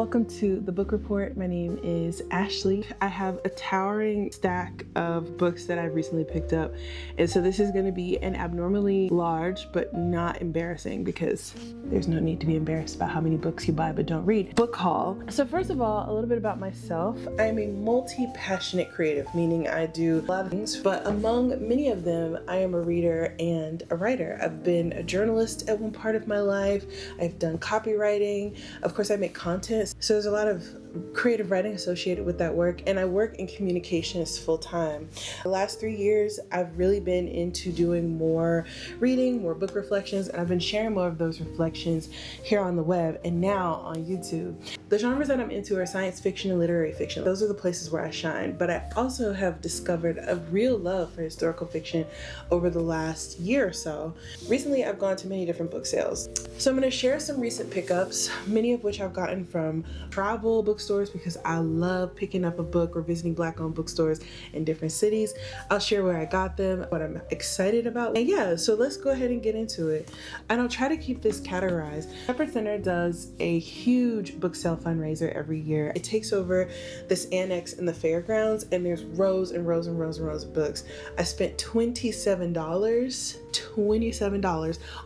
Welcome to the book report. My name is Ashley. I have a towering stack of books that I've recently picked up. And so this is going to be an abnormally large, but not embarrassing, because there's no need to be embarrassed about how many books you buy but don't read, book haul. So first of all, a little bit about myself. I'm a multi-passionate creative, meaning I do a lot of things, but among many of them, I am a reader and a writer. I've been a journalist at one part of my life. I've done copywriting. Of course, I make content. So there's a lot of creative writing associated with that work, and I work in communications full time. The last 3 years, I've really been into doing more reading, more book reflections, and I've been sharing more of those reflections here on the web and now on YouTube. The genres that I'm into are science fiction and literary fiction. Those are the places where I shine, but I also have discovered a real love for historical fiction over the last year or so. Recently, I've gone to many different book sales. So I'm going to share some recent pickups, many of which I've gotten from travel bookstores because I love picking up a book or visiting Black-owned bookstores in different cities. I'll share where I got them, what I'm excited about. And yeah, so let's go ahead and get into it. And I'll try to keep this categorized. Shepherd Center does a huge book sale fundraiser every year. It takes over this annex in the fairgrounds, and there's rows and rows and rows and rows of books. I spent $27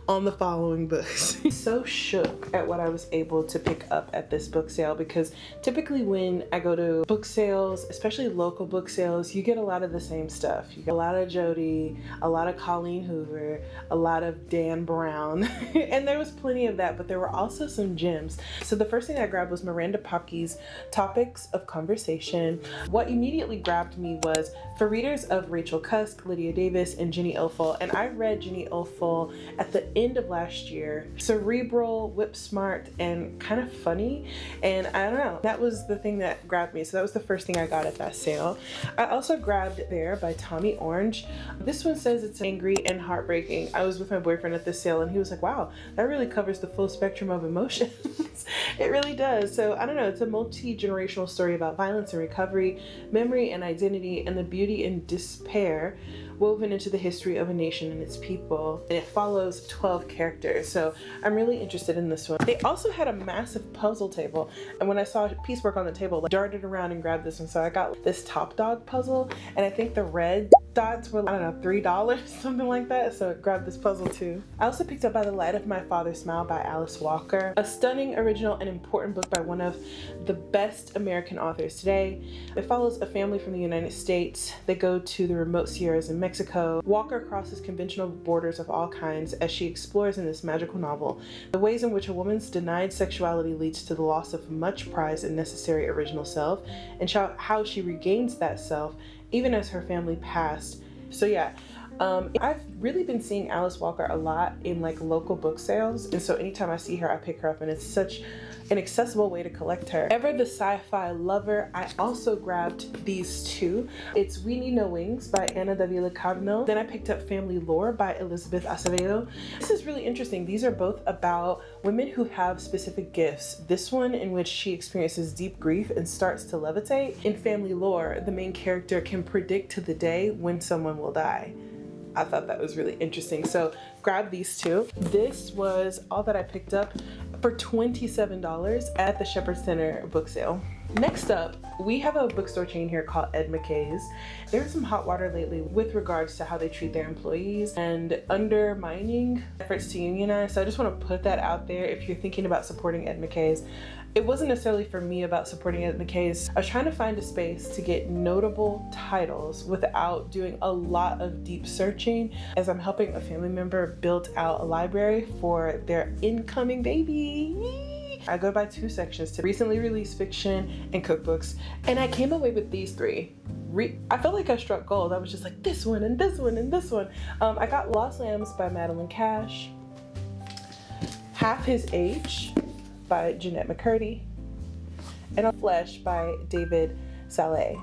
on the following books. So shook at what I was able to pick up at this book sale, because typically when I go to book sales, especially local book sales, you get a lot of the same stuff. You get a lot of Jody, a lot of Colleen Hoover, a lot of Dan Brown, and there was plenty of that, but there were also some gems. So the first thing I grabbed was Miranda Popke's Topics of Conversation. What immediately grabbed me was for readers of Rachel Cusk, Lydia Davis, and Jenny Ilfel, and I read Jenny Ilfel at the end of last year. Cerebral, whip smart, and kind of funny, and I don't know, that was the thing that grabbed me. So that was the first thing I got at that sale. I also grabbed There by Tommy Orange. This one says it's angry and heartbreaking. I was with my boyfriend at this sale and he was like, wow, that really covers the full spectrum of emotions. It really does. So I don't know, it's a multi-generational story about violence and recovery, memory and identity, and the beauty and despair woven into the history of a nation and its people. And it follows 12 characters. So I'm really interested in this one. They also had a massive puzzle table. And when I saw piecework on the table, I darted around and grabbed this one. So I got this Top Dog puzzle, and I think the red dots were, I don't know, $3, something like that. So I grabbed this puzzle too. I also picked up By the Light of My Father's Smile by Alice Walker, a stunning, original, and important book by one of the best American authors today. It follows a family from the United States. They go to the remote Sierras in Mexico. Walker crosses conventional borders of all kinds as she explores in this magical novel the ways in which a woman's denied sexuality leads to the loss of much prized and necessary original self, and how she regains that self even as her family passed. So yeah, I've really been seeing Alice Walker a lot in like local book sales, and so anytime I see her, I pick her up, and it's such an accessible way to collect her. Ever the sci-fi lover, I also grabbed these two. It's We Need No Wings by Ana Davila Cardinal. Then I picked up Family Lore by Elizabeth Acevedo. This is really interesting. These are both about women who have specific gifts. This one in which she experiences deep grief and starts to levitate. In Family Lore, the main character can predict to the day when someone will die. I thought that was really interesting. So grab these two. This was all that I picked up for $27 at the Shepherd Center book sale. Next up, we have a bookstore chain here called Ed McKay's. There's some hot water lately with regards to how they treat their employees and undermining efforts to unionize. So I just want to put that out there if you're thinking about supporting Ed McKay's. It wasn't necessarily for me about supporting Ed McKay's. I was trying to find a space to get notable titles without doing a lot of deep searching, as I'm helping a family member build out a library for their incoming baby. I go by two sections to recently released fiction and cookbooks, and I came away with these three. I felt like I struck gold. I was just like, this one and this one and this one. I got Lost Lambs by Madeline Cash, Half His Age by Jeanette McCurdy, and A Flesh by David Saleh.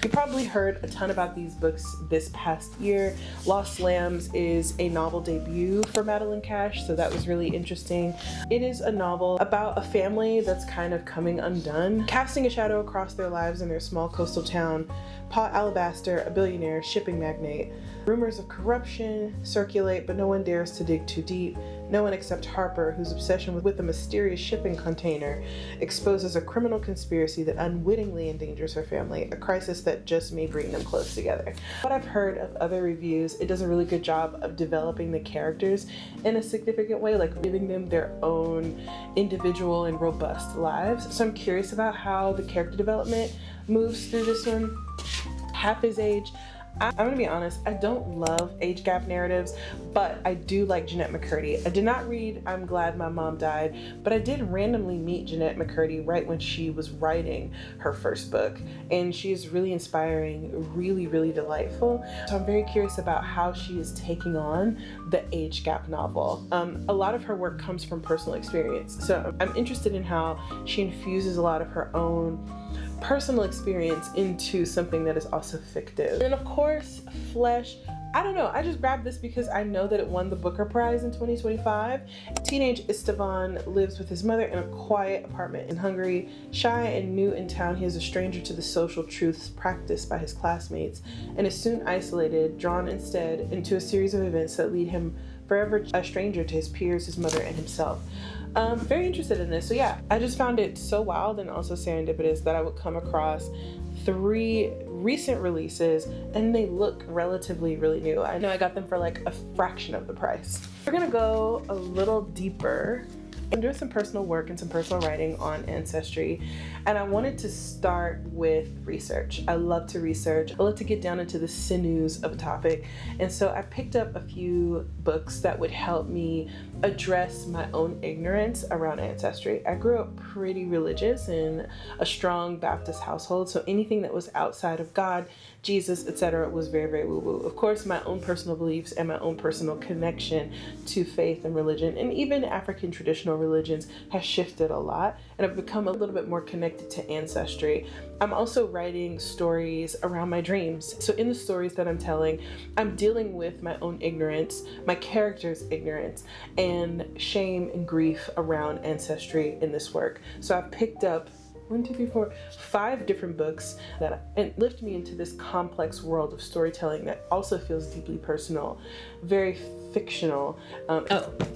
You probably heard a ton about these books this past year. Lost Lambs is a novel debut for Madeline Cash, so that was really interesting. It is a novel about a family that's kind of coming undone, casting a shadow across their lives in their small coastal town. Pa Alabaster, a billionaire shipping magnate. Rumors of corruption circulate, but no one dares to dig too deep. No one except Harper, whose obsession with a mysterious shipping container exposes a criminal conspiracy that unwittingly endangers her family, a crisis that just may bring them close together. What I've heard of other reviews, it does a really good job of developing the characters in a significant way, like giving them their own individual and robust lives. So I'm curious about how the character development moves through this one. Half his age. I'm gonna be honest, I don't love age gap narratives, but I do like Jeanette McCurdy. I did not read I'm Glad My Mom Died, but I did randomly meet Jeanette McCurdy right when she was writing her first book, and she is really inspiring, really, really delightful. So I'm very curious about how she is taking on the age gap novel. A lot of her work comes from personal experience, so I'm interested in how she infuses a lot of her own personal experience into something that is also fictive. And of course, Flesh. I don't know, I just grabbed this because I know that it won the Booker Prize in 2025. Teenage Istvan lives with his mother in a quiet apartment in Hungary. Shy and new in town, he is a stranger to the social truths practiced by his classmates and is soon isolated, drawn instead into a series of events that lead him forever a stranger to his peers, his mother, and himself. Very interested in this. So yeah, I just found it so wild and also serendipitous that I would come across 3 recent releases and they look relatively really new. I know I got them for like a fraction of the price. We're gonna go a little deeper. I'm doing some personal work and some personal writing on ancestry, and I wanted to start with research. I love to research. I love to get down into the sinews of a topic, and so I picked up a few books that would help me address my own ignorance around ancestry. I grew up pretty religious in a strong Baptist household, so anything that was outside of God, Jesus, etc. was very, very woo-woo. Of course, my own personal beliefs and my own personal connection to faith and religion, and even African traditional religions, has shifted a lot, and I've become a little bit more connected to ancestry. I'm also writing stories around my dreams. So in the stories that I'm telling, I'm dealing with my own ignorance, my character's ignorance, and shame and grief around ancestry in this work. So I've picked up 5 different books that lift me into this complex world of storytelling that also feels deeply personal, very fictional.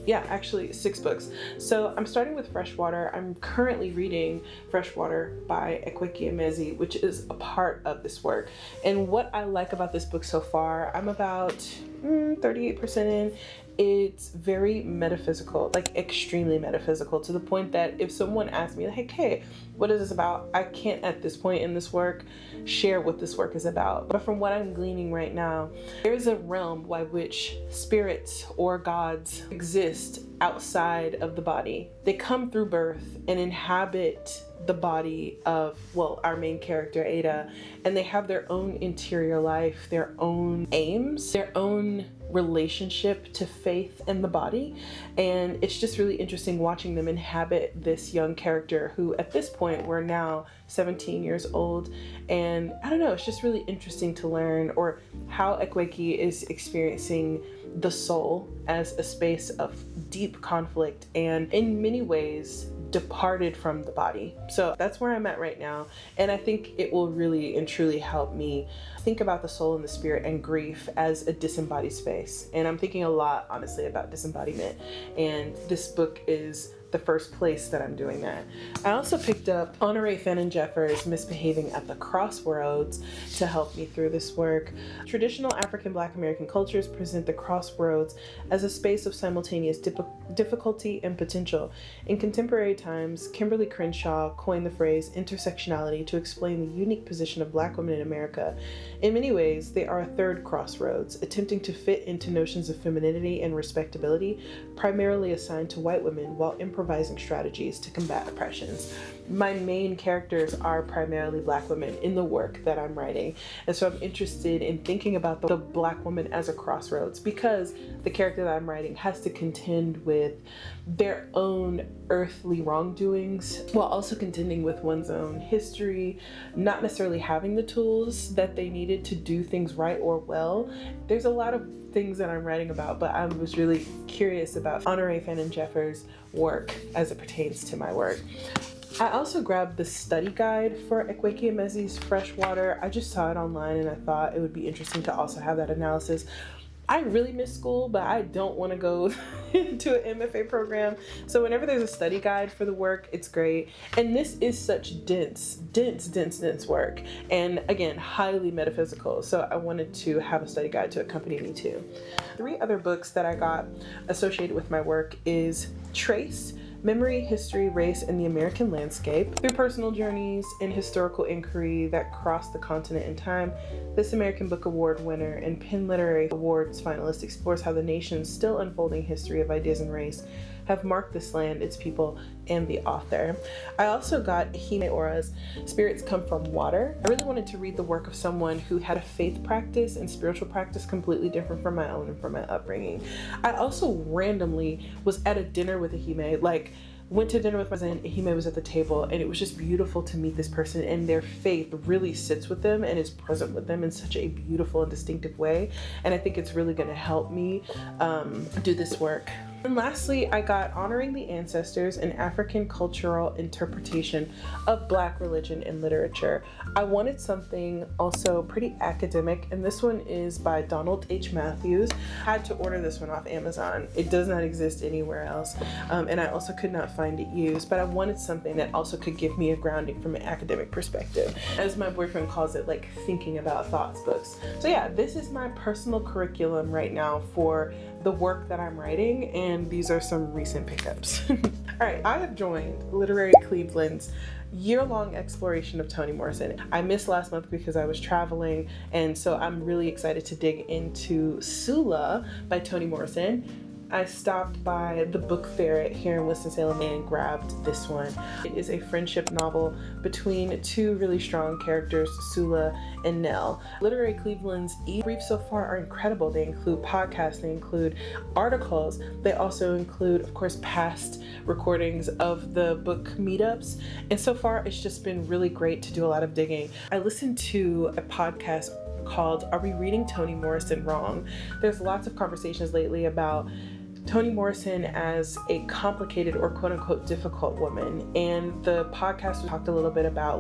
Actually 6 books. So I'm starting with Freshwater. I'm currently reading Freshwater by Ekwekie Emezi, which is a part of this work. And what I like about this book so far, I'm about 38% in. It's very metaphysical, like extremely metaphysical, to the point that if someone asks me, like, hey, what is this about? I can't at this point in this work share what this work is about. But from what I'm gleaning right now, there is a realm by which spirits or gods exist outside of the body. They come through birth and inhabit the body of, our main character, Ada, and they have their own interior life, their own aims, their own relationship to faith and the body. And it's just really interesting watching them inhabit this young character who at this point we're now 17 years old. And I don't know, it's just really interesting to learn, or how Ekwekie is experiencing the soul as a space of deep conflict and in many ways departed from the body. So that's where I'm at right now, and I think it will really and truly help me think about the soul and the spirit and grief as a disembodied space. And I'm thinking a lot, honestly, about disembodiment, and this book is the first place that I'm doing that. I also picked up Honoré Fannin-Jeffers' Misbehaving at the Crossroads to help me through this work. Traditional African Black American cultures present the crossroads as a space of simultaneous difficulty and potential. In contemporary times, Kimberly Crenshaw coined the phrase intersectionality to explain the unique position of Black women in America. In many ways, they are a third crossroads, attempting to fit into notions of femininity and respectability, primarily assigned to white women, while improvising strategies to combat oppressions. My main characters are primarily Black women in the work that I'm writing, and so I'm interested in thinking about the Black woman as a crossroads, because the character that I'm writing has to contend with their own earthly wrongdoings while also contending with one's own history, not necessarily having the tools that they needed to do things right or well. There's a lot of things that I'm writing about, but I was really curious about Honoré Fannin-Jeffers' work as it pertains to my work. I also grabbed the study guide for Ekwekie Emezi's Freshwater. I just saw it online and I thought it would be interesting to also have that analysis. I really miss school, but I don't want to go into an MFA program. So whenever there's a study guide for the work, it's great. And this is such dense work. And again, highly metaphysical. So I wanted to have a study guide to accompany me too. 3 other books that I got associated with my work is Trace, Memory, History, Race, and the American Landscape. Through personal journeys and historical inquiry that cross the continent and time, this American Book Award winner and PEN Literary Awards finalist explores how the nation's still unfolding history of ideas and race have marked this land, its people, and the author. I also got Hime Ora's Spirits Come From Water. I really wanted to read the work of someone who had a faith practice and spiritual practice completely different from my own and from my upbringing. I also randomly was at a dinner with a Hime, went to dinner with my cousin, Hime was at the table, and it was just beautiful to meet this person, and their faith really sits with them and is present with them in such a beautiful and distinctive way. And I think it's really gonna help me do this work. And lastly, I got Honoring the Ancestors, an African Cultural Interpretation of Black Religion and Literature. I wanted something also pretty academic, and this one is by Donald H. Matthews. I had to order this one off Amazon. It does not exist anywhere else, and I also could not find it used, but I wanted something that also could give me a grounding from an academic perspective. As my boyfriend calls it, thinking about thoughts books. So yeah, this is my personal curriculum right now for the work that I'm writing, and these are some recent pickups. All right, I have joined Literary Cleveland's year-long exploration of Toni Morrison. I missed last month because I was traveling, and so I'm really excited to dig into Sula by Toni Morrison. I stopped by the Book Fair here in Winston-Salem and grabbed this one. It is a friendship novel between 2 really strong characters, Sula and Nell. Literary Cleveland's e-briefs so far are incredible. They include podcasts, they include articles, they also include, of course, past recordings of the book meetups. And so far, it's just been really great to do a lot of digging. I listened to a podcast called Are We Reading Toni Morrison Wrong? There's lots of conversations lately about Toni Morrison as a complicated or quote unquote difficult woman. And the podcast talked a little bit about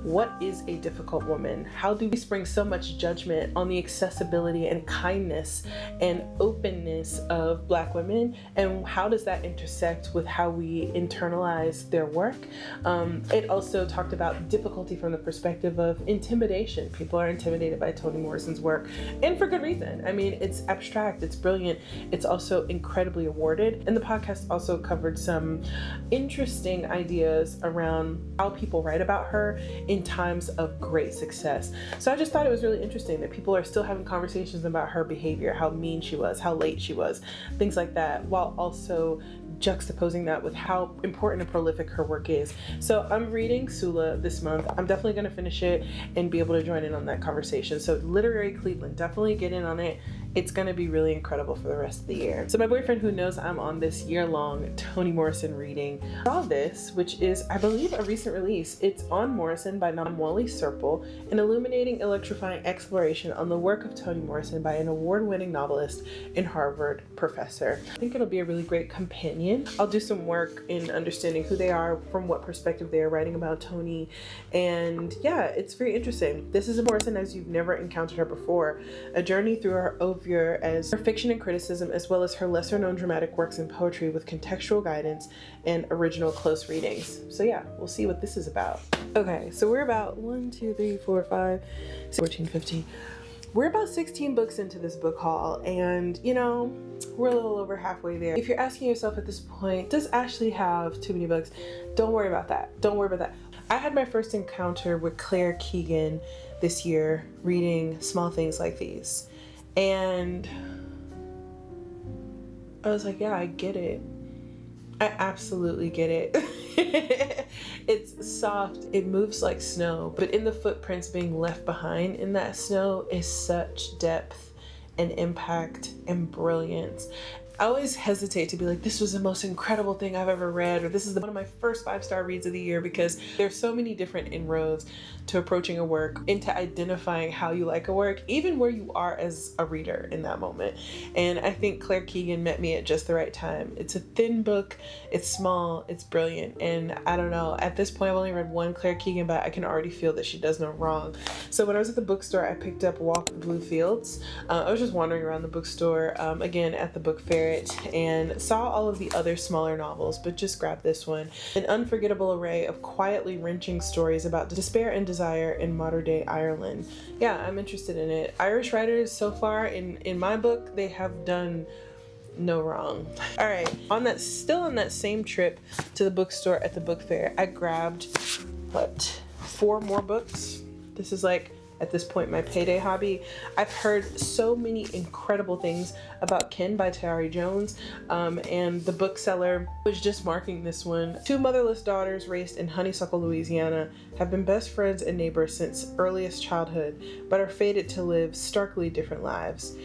what is a difficult woman? How do we spring so much judgment on the accessibility and kindness and openness of Black women? And how does that intersect with how we internalize their work? It also talked about difficulty from the perspective of intimidation. People are intimidated by Toni Morrison's work, and for good reason. I mean, it's abstract, it's brilliant, it's also incredibly awarded. And the podcast also covered some interesting ideas around how people write about her in times of great success. So I just thought it was really interesting that people are still having conversations about her behavior, how mean she was, how late she was, things like that, while also juxtaposing that with how important and prolific her work is. So I'm reading Sula this month. I'm definitely going to finish it and be able to join in on that conversation. So Literary Cleveland, definitely get in on it. It's going to be really incredible for the rest of the year. So my boyfriend, who knows I'm on this year-long Toni Morrison reading, saw this, which is, I believe, a recent release. It's On Morrison by Namwali Serpell, an illuminating, electrifying exploration on the work of Toni Morrison by an award-winning novelist and Harvard professor. I think it'll be a really great companion. I'll do some work in understanding who they are, from what perspective they are writing about Toni, and yeah, it's very interesting. This is a Morrison as you've never encountered her before, a journey through her oeuvre as her fiction and criticism, as well as her lesser-known dramatic works and poetry with contextual guidance and original close readings. So yeah, we'll see what this is about. Okay, so we're about 1, 2, 3, 4, 5, 14, 15. We're about 16 books into this book haul, and we're a little over halfway there. If you're asking yourself at this point, does Ashley have too many books? Don't worry about that. Don't worry about that. I had my first encounter with Claire Keegan this year reading Small Things Like These. And I was like, yeah, I get it. I absolutely get it. It's soft, it moves like snow, but in the footprints being left behind in that snow is such depth and impact and brilliance. I always hesitate to be like, this was the most incredible thing I've ever read, or this is one of my first 5-star reads of the year, because there's so many different inroads to approaching a work, into identifying how you like a work, even where you are as a reader in that moment. And I think Claire Keegan met me at just the right time. It's a thin book, it's small, it's brilliant, and I don't know, at this point I've only read one Claire Keegan, but I can already feel that she does no wrong. So when I was at the bookstore, I picked up Walk the Blue Fields. I was just wandering around the bookstore, again at the book fair, and saw all of the other smaller novels, but just grabbed this one. An unforgettable array of quietly wrenching stories about despair and desire in modern day Ireland. Yeah, I'm interested in it. Irish writers so far in my book, they have done no wrong. All right, still on that same trip to the bookstore at the book fair, I grabbed 4 more books. This is like, at this point, my payday hobby. I've heard so many incredible things about Ken by Tayari Jones, and the bookseller was just marking this one. 2 motherless daughters raised in Honeysuckle, Louisiana, have been best friends and neighbors since earliest childhood, but are fated to live starkly different lives.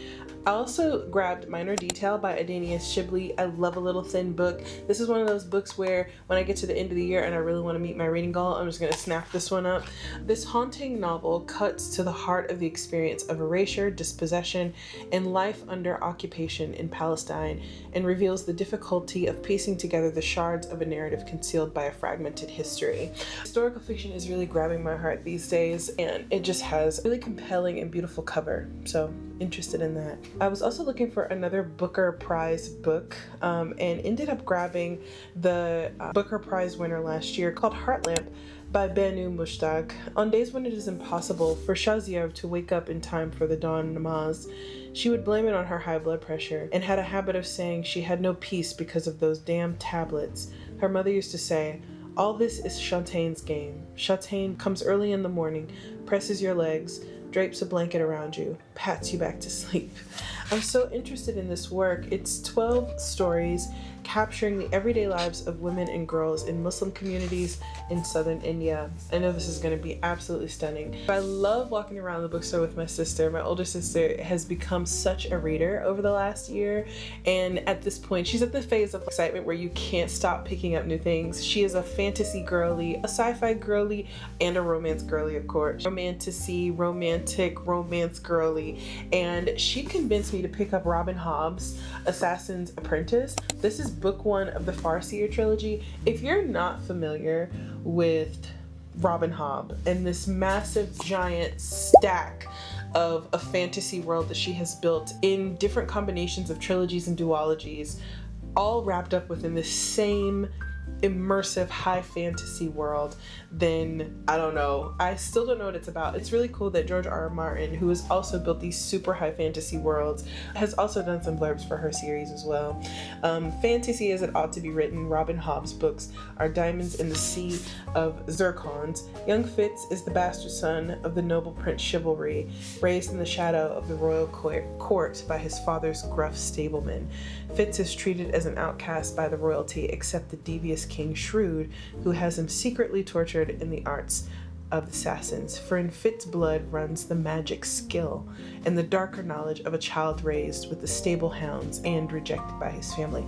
I also grabbed Minor Detail by Adenius Shibley. I love a little thin book. This is one of those books where when I get to the end of the year and I really want to meet my reading goal, I'm just going to snap this one up. This haunting novel cuts to the heart of the experience of erasure, dispossession, and life under occupation in Palestine, and reveals the difficulty of piecing together the shards of a narrative concealed by a fragmented history. Historical fiction is really grabbing my heart these days, and it just has a really compelling and beautiful cover, so interested in that. I was also looking for another Booker Prize book, and ended up grabbing the Booker Prize winner last year, called Heartlamp by Banu Mushtaq. On days when it is impossible for Shazia to wake up in time for the dawn namaz, she would blame it on her high blood pressure, and had a habit of saying she had no peace because of those damn tablets. Her mother used to say, "All this is Shantane's game. Shantaine comes early in the morning, presses your legs, drapes a blanket around you, pats you back to sleep." I'm so interested in this work. It's 12 stories capturing the everyday lives of women and girls in Muslim communities in southern India. I know this is going to be absolutely stunning. I love walking around the bookstore with my sister. My older sister has become such a reader over the last year, and at this point she's at the phase of excitement where you can't stop picking up new things. She is a fantasy girly, a sci-fi girly, and a romance girly, of course. Romantasy, romantic, romance girly, and she convinced me to pick up Robin Hobb's Assassin's Apprentice. This is book 1 of the Farseer trilogy. If you're not familiar with Robin Hobb and this massive giant stack of a fantasy world that she has built in different combinations of trilogies and duologies, all wrapped up within the same immersive high fantasy world, then I don't know. I still don't know what it's about. It's really cool that George R.R. Martin, who has also built these super high fantasy worlds, has also done some blurbs for her series as well. Fantasy as it ought to be written, Robin Hobb's books are diamonds in the sea of zircons. Young Fitz is the bastard son of the noble Prince Chivalry, raised in the shadow of the royal court by his father's gruff stableman. Fitz is treated as an outcast by the royalty, except the devious King Shrewd, who has him secretly tortured in the arts of assassins. For in Fitz's blood runs the magic skill and the darker knowledge of a child raised with the stable hounds and rejected by his family.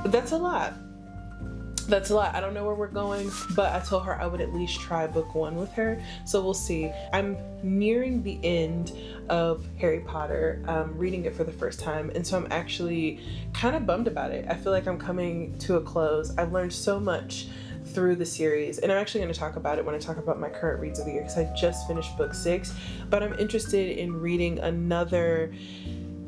That's a lot. That's a lot. I don't know where we're going, but I told her I would at least try book 1 with her, so we'll see. I'm nearing the end of Harry Potter, reading it for the first time, and so I'm actually kind of bummed about it. I feel like I'm coming to a close. I've learned so much through the series, and I'm actually going to talk about it when I talk about my current reads of the year, because I just finished book 6, but I'm interested in reading another,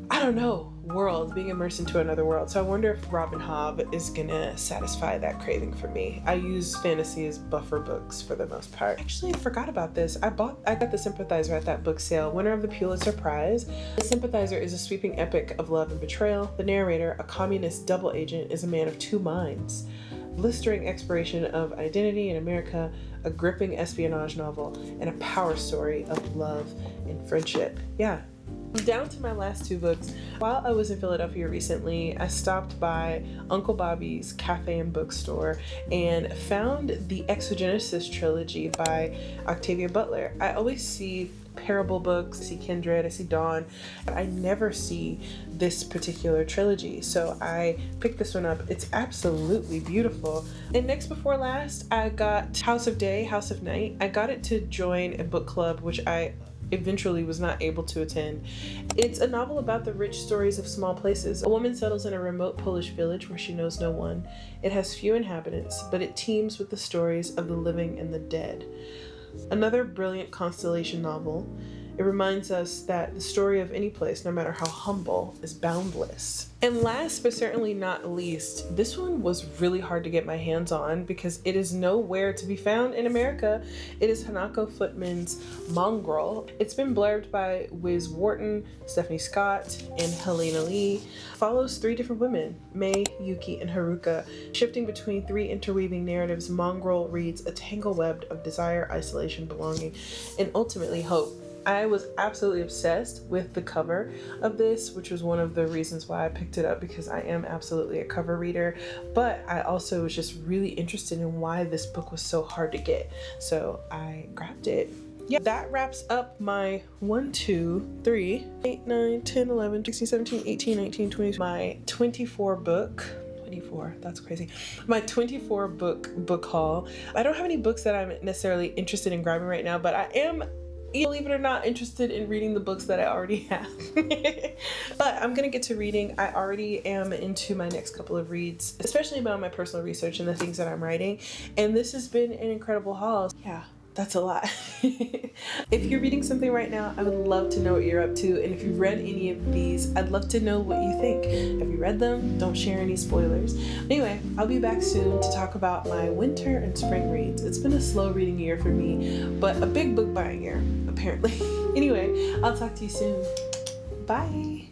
I don't know, world, being immersed into another world. So I wonder if Robin Hobb is gonna satisfy that craving for me. I use fantasy as buffer books for the most part. Actually, I forgot about this. I got The Sympathizer at that book sale, winner of the Pulitzer Prize. The Sympathizer is a sweeping epic of love and betrayal. The narrator, a communist double agent, is a man of 2 minds. Blistering exploration of identity in America, a gripping espionage novel, and a power story of love and friendship. Yeah. Down to my last 2 books. While I was in Philadelphia recently, I stopped by Uncle Bobby's Cafe and Bookstore and found the Exogenesis trilogy by Octavia Butler. I always see parable books. I see Kindred, I see Dawn, but I never see this particular trilogy. So I picked this one up. It's absolutely beautiful. And next before last, I got House of Day, House of Night. I got it to join a book club, which I eventually was not able to attend. It's a novel about the rich stories of small places. A woman settles in a remote Polish village where she knows no one. It has few inhabitants, but it teems with the stories of the living and the dead. Another brilliant Constellation novel. It reminds us that the story of any place, no matter how humble, is boundless. And last but certainly not least, this one was really hard to get my hands on because it is nowhere to be found in America. It is Hanako Footman's Mongrel. It's been blurbed by Wiz Wharton, Stephanie Scott, and Helena Lee. Follows 3 different women, Mei, Yuki, and Haruka. Shifting between 3 interweaving narratives, Mongrel reads a tangle web of desire, isolation, belonging, and ultimately hope. I was absolutely obsessed with the cover of this, which was one of the reasons why I picked it up, because I am absolutely a cover reader, but I also was just really interested in why this book was so hard to get. So I grabbed it. Yeah, that wraps up my 1, 2, 3, 8, 9, 10, 11, 16, 17, 18, 19, 20, my 24 book. 24, that's crazy. My 24 book haul. I don't have any books that I'm necessarily interested in grabbing right now, but I am, believe it or not, interested in reading the books that I already have. But I'm gonna get to reading. I already am into my next couple of reads, especially about my personal research and the things that I'm writing. And this has been an incredible haul. Yeah, that's a lot. If you're reading something right now, I would love to know what you're up to. And if you've read any of these, I'd love to know what you think. Have you read them? Don't share any spoilers. Anyway, I'll be back soon to talk about my winter and spring reads. It's been a slow reading year for me, but a big book buying year, apparently. Anyway, I'll talk to you soon. Bye.